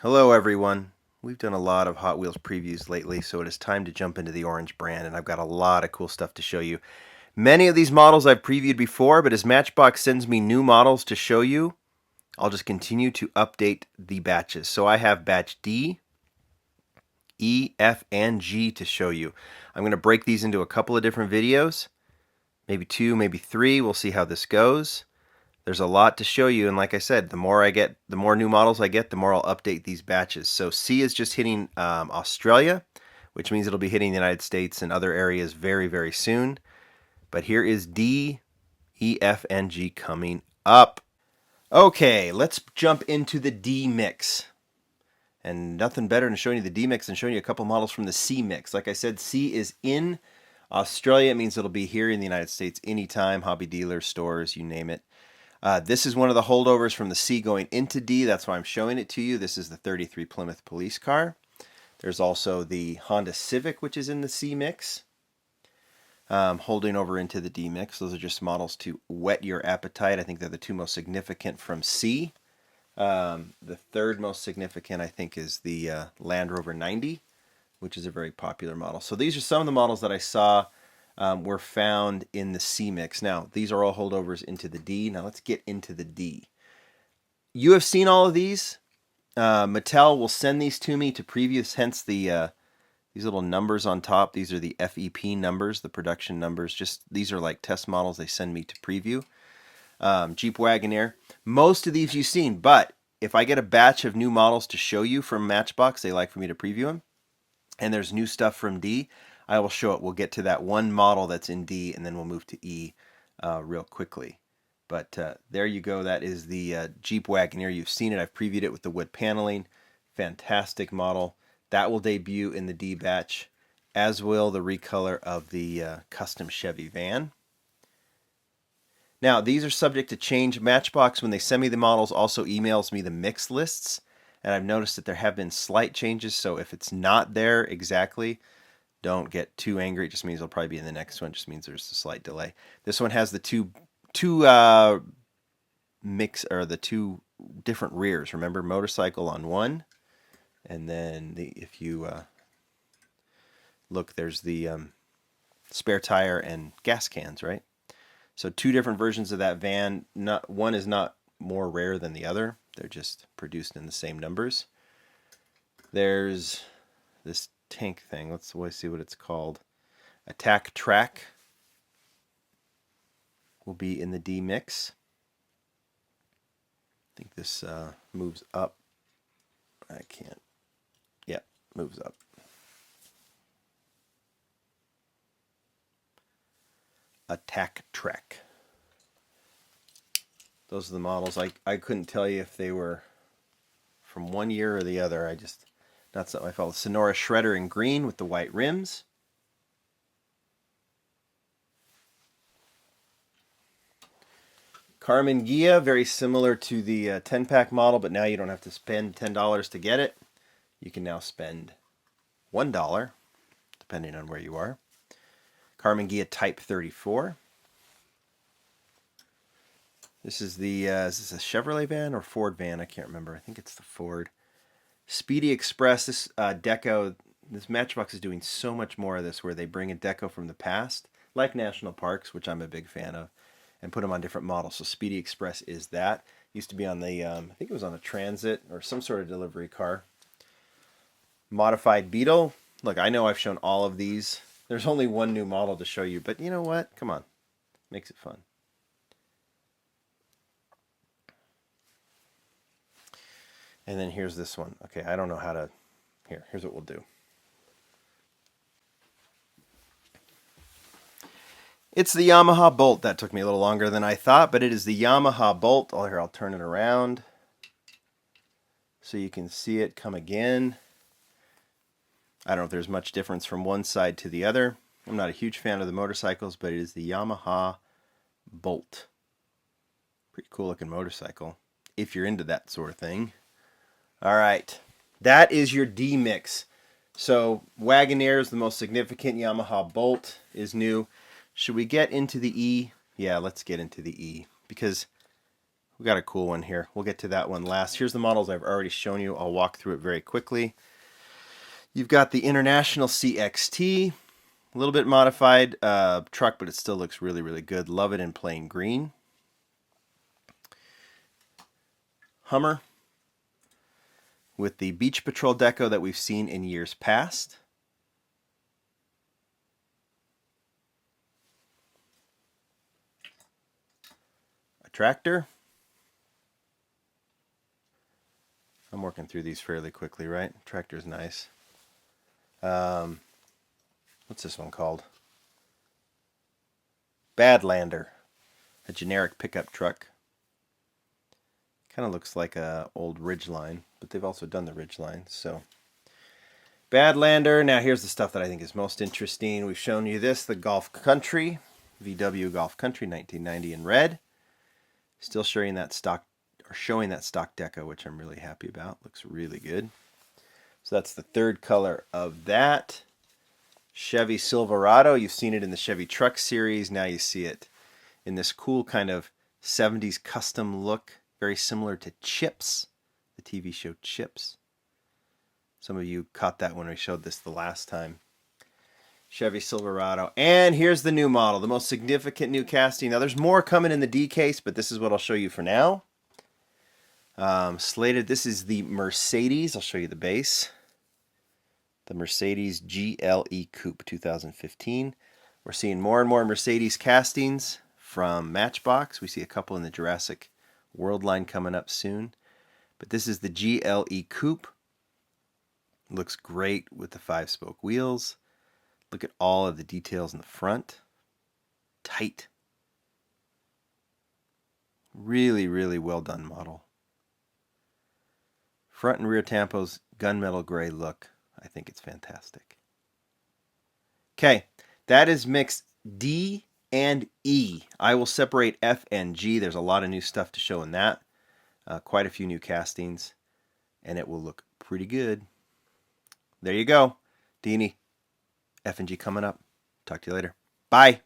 Hello everyone. We've done a lot of Hot Wheels previews lately, so it is time to jump into the orange brand, and I've got a lot of cool stuff to show you. Many of these models I've previewed before, but as Matchbox sends me new models to show you, I'll just continue to update the batches. So I have batch D, E, F, and G to show you. I'm going to break these into a couple of different videos, maybe two, maybe three. We'll see how this goes. There's a lot to show you, and like I said, the more new models I get, the more I'll update these batches. So C is just hitting Australia, which means it'll be hitting the United States and other areas very, very soon. But here is D, E, F, and G coming up. Okay, let's jump into the D mix. And nothing better than showing you the D mix and showing you a couple models from the C mix. Like I said, C is in Australia. It means it'll be here in the United States anytime, hobby dealers, stores, you name it. This is one of the holdovers from the C going into D. That's why I'm showing it to you. This is the 33 Plymouth police car. There's also the Honda Civic, which is in the C mix, holding over into the D mix. Those are just models to whet your appetite. I think they're the two most significant from C. The third most significant, I think, is the Land Rover 90, which is a very popular model. So these are some of the models that I saw were found in the C mix. Now, these are all holdovers into the D. Now, let's get into the D. You have seen all of these. Mattel will send these to me to preview, hence these little numbers on top. These are the FEP numbers, the production numbers. Just these are like test models they send me to preview. Jeep Wagoneer. Most of these you've seen, but if I get a batch of new models to show you from Matchbox, they like for me to preview them, and there's new stuff from D, I will show it. We'll get to that one model that's in D, and then we'll move to E real quickly. But there you go. That is the Jeep Wagoneer. You've seen it. I've previewed it with the wood paneling. Fantastic model. That will debut in the D batch, as will the recolor of the custom Chevy van. Now, these are subject to change. Matchbox, when they send me the models, also emails me the mix lists. And I've noticed that there have been slight changes. So if it's not there exactly, don't get too angry. It just means it'll probably be in the next one. It just means there's a slight delay. This one has the two different rears. Remember, motorcycle on one, and then if you look, there's the spare tire and gas cans, right? So two different versions of that van. One is not more rare than the other. They're just produced in the same numbers. There's this tank thing. Let's see what it's called. Attack Track will be in the D mix. I think this moves up. I can't. Yeah, moves up. Attack Trek. Those are the models. I couldn't tell you if they were from one year or the other. Not something I follow. Sonora Shredder in green with the white rims. Carmen Gia, very similar to the 10-pack model, but now you don't have to spend $10 to get it. You can now spend $1, depending on where you are. Carmen Gia Type 34. This is is this a Chevrolet van or Ford van? I can't remember. I think it's the Ford. Speedy Express, this deco, this Matchbox is doing so much more of this where they bring a deco from the past, like National Parks, which I'm a big fan of, and put them on different models. So Speedy Express is that. Used to be on the, I think it was on a Transit or some sort of delivery car. Modified Beetle. Look, I know I've shown all of these. There's only one new model to show you, but you know what? Come on. Makes it fun. And then here's this one. Okay, I don't know how to... Here's what we'll do. It's the Yamaha Bolt. That took me a little longer than I thought, but it is the Yamaha Bolt. I'll turn it around so you can see it come again. I don't know if there's much difference from one side to the other. I'm not a huge fan of the motorcycles, but it is the Yamaha Bolt. Pretty cool looking motorcycle, if you're into that sort of thing. All right, that is your D mix. So Wagoneer is the most significant. Yamaha Bolt is new. Should we get into the E? Yeah, let's get into the E, because We got a cool one here. We'll get to that one last. Here's the models I've already shown you. I'll walk through it very quickly. You've got the International CXT, a little bit modified truck, but it still looks really, really good. Love it in plain green. Hummer with the Beach Patrol deco that we've seen in years past. A tractor. I'm working through these fairly quickly, right? Tractor's nice. What's this one called? Badlander, a generic pickup truck. Kind of looks like a old Ridgeline, but they've also done the Ridgeline. So, Badlander. Now here's the stuff that I think is most interesting. We've shown you this, the Golf Country, VW Golf Country, 1990 in red. Still showing that stock deco, which I'm really happy about. Looks really good. So that's the third color of that. Chevy Silverado. You've seen it in the Chevy Truck series. Now you see it in this cool kind of 70s custom look, very similar to Chips, the TV show Chips. Some of you caught that when we showed this the last time. Chevy Silverado. And here's the new model, the most significant new casting. Now there's more coming in the D case, but this is what I'll show you for now. Slated, this is the Mercedes. I'll show you the base. The Mercedes GLE Coupe 2015. We're seeing more and more Mercedes castings from Matchbox. We see a couple in the Jurassic World line coming up soon. But this is the GLE Coupe. Looks great with the 5-spoke wheels. Look at all of the details in the front. Tight. Really, really well done model. Front and rear tampos, gunmetal gray look. I think it's fantastic. Okay, that is mix D and E. I will separate F and G. There's a lot of new stuff to show in that. Quite a few new castings, and it will look pretty good. There you go. D and E. F and G coming up. Talk to you later. Bye.